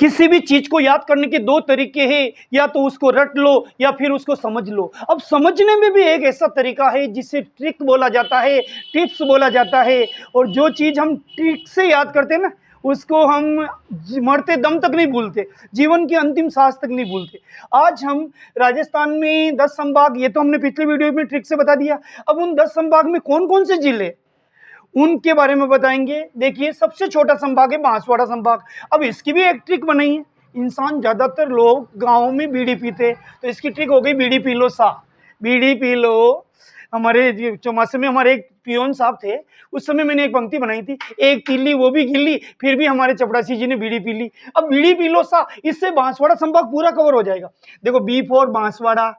किसी भी चीज को याद करने के दो तरीके हैं, या तो उसको रट लो या फिर उसको समझ लो। अब समझने में भी एक ऐसा तरीका है जिसे ट्रिक बोला जाता है, टिप्स बोला जाता है। और जो चीज हम ट्रिक से याद करते हैं ना, उसको हम मरते दम तक नहीं भूलते, जीवन की अंतिम सांस तक नहीं भूलते। आज हम राजस्थान में 10 संभाग, ये तो हमने पिछले वीडियो में ट्रिक से बता दिया। अब उन 10 संभाग में कौन कौन से जिले, उनके बारे में बताएंगे। देखिए, सबसे छोटा संभाग है बांसवाड़ा संभाग। अब इसकी भी एक ट्रिक बनाई है। इंसान, ज्यादातर लोग गाँव में बीड़ी पीते, तो इसकी ट्रिक हो गई बीड़ी पी लो सा, बीड़ी पी लो। हमारे चौमासे में हमारे एक पियोन साहब थे, उस समय मैंने एक पंक्ति बनाई थी, एक तिल्ली वो भी गिल्ली, फिर भी हमारे चपड़ासी जी ने बीड़ी पी ली। अब बीड़ी पी लो सा, इससे बांसवाड़ा संभाग पूरा कवर हो जाएगा। देखो, B for Banswara,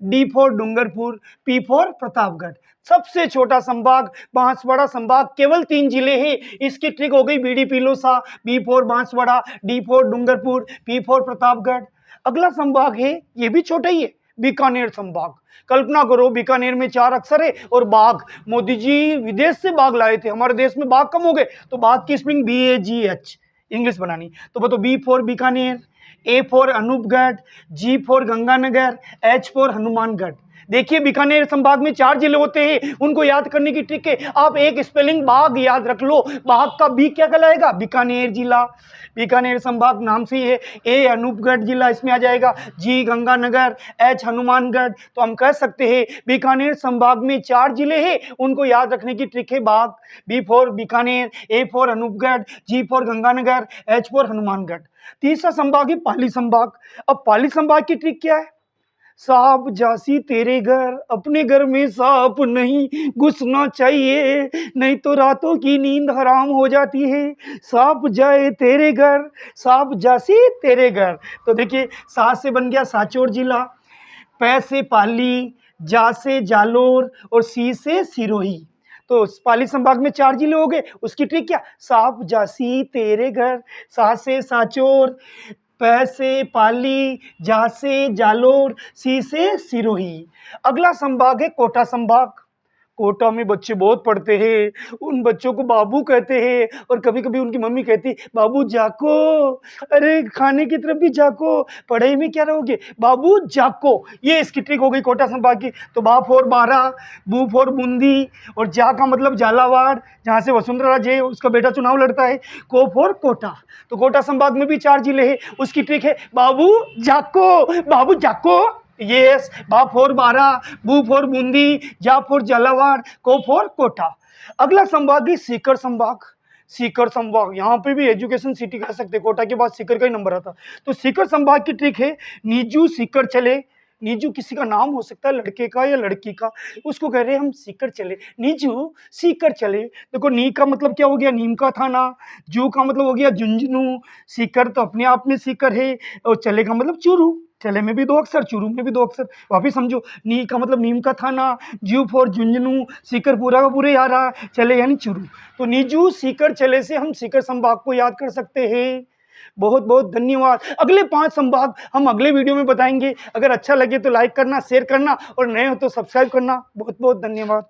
D for Dungarpur, P for Pratapgarh. सबसे छोटा संभाग बांसवाड़ा संभाग, केवल 3 जिले हैं। इसकी ट्रिक हो गई बीड़ी पी लो सा, B for Banswara, D for Dungarpur, P for Pratapgarh. अगला संभाग है, ये भी छोटा ही है, बीकानेर संभाग। कल्पना करो, बीकानेर में 4 अक्षर है और बाघ। मोदी जी विदेश से बाघ लाए थे, हमारे देश में बाघ कम हो गए, तो बाघ की स्पेलिंग BAGH इंग्लिश बनानी। तो बताओ, B for Bikaner, A for Anupgarh, G for Ganganagar, H for Hanumangarh. देखिए, बीकानेर संभाग में 4 जिले होते हैं, उनको याद करने की ट्रिक है, आप एक स्पेलिंग बाघ याद रख लो। बाघ का बी क्या कहलाएगा? बीकानेर जिला। बीकानेर संभाग नाम से ही है। ए अनूपगढ़ जिला इसमें आ जाएगा, जी गंगानगर, एच हनुमानगढ़। तो हम कह सकते हैं बीकानेर संभाग में 4 जिले हैं, उनको याद रखने की ट्रिक है बाघ। B for Bikaner, A for Anupgarh, G for Ganganagar, H for Hanumangarh. तीसरा संभाग है पाली संभाग। अब पाली संभाग की ट्रिक क्या है? सांप जासी तेरे घर, अपने घर में सांप नहीं घुसना चाहिए, नहीं तो रातों की नींद हराम हो जाती है। सांप जाए तेरे घर, सांप जासी तेरे घर। तो देखिए, सा से बन गया साचौर जिला, पै से पाली, जा से जालोर और सी से सिरोही। तो पाली संभाग में 4 जिले हो गए। उसकी ट्रिक क्या? सांप जासी तेरे घर, सा से साचौर, पै से पाली, जा से जालोर, सी से सिरोही। अगला संभाग है कोटा संभाग। कोटा में बच्चे बहुत पढ़ते हैं, उन बच्चों को बाबू कहते हैं, और कभी कभी उनकी मम्मी कहती, बाबू जाको, अरे खाने की तरफ भी जाको, पढ़ाई में क्या रहोगे, बाबू जाको। ये इसकी ट्रिक हो गई कोटा संभाग की। तो बा फॉर बारा, बू फॉर बूंदी, और जा का मतलब झालावाड़, जहाँ से वसुंधरा राजे उसका बेटा चुनाव लड़ता है, को फॉर कोटा। तो कोटा संभाग में भी 4 जिले हैं। उसकी ट्रिक है बाबू जाको, बाबू जाको। यस, बा फॉर बारा, बू फॉर बूंदी, जा फॉर झालावाड़, को फॉर कोटा। अगला संभाग है सीकर संभाग। सीकर संभाग, यहाँ पे भी एजुकेशन सिटी कह सकते हैं, कोटा के बाद सीकर का ही नंबर आता। तो सीकर संभाग की ट्रिक है नीजू सीकर चले। नीजू किसी का नाम हो सकता है, लड़के का या लड़की का, उसको कह रहे हैं हम सीकर चले, नीजू सीकर चले। देखो, नी का मतलब क्या हो गया? नीम का थाना। जू का मतलब हो गया झुंझुनू। सीकर तो अपने आप में सीकर है, और चले का मतलब चूरू। चले में भी 2 अक्षर, चूरू में भी 2 अक्षर। वापिस समझो, नी का मतलब नीम का थाना, जू फॉर झुंझुनू, सीकर पूरा का पूरे आ रहा, चले यानी चूरू। तो नीजू सीकर चले से हम सीकर संभाग को याद कर सकते हैं। बहुत बहुत धन्यवाद। अगले 5 संभाग हम अगले वीडियो में बताएंगे। अगर अच्छा लगे तो लाइक करना, शेयर करना, और नए हो तो सब्सक्राइब करना। बहुत बहुत धन्यवाद।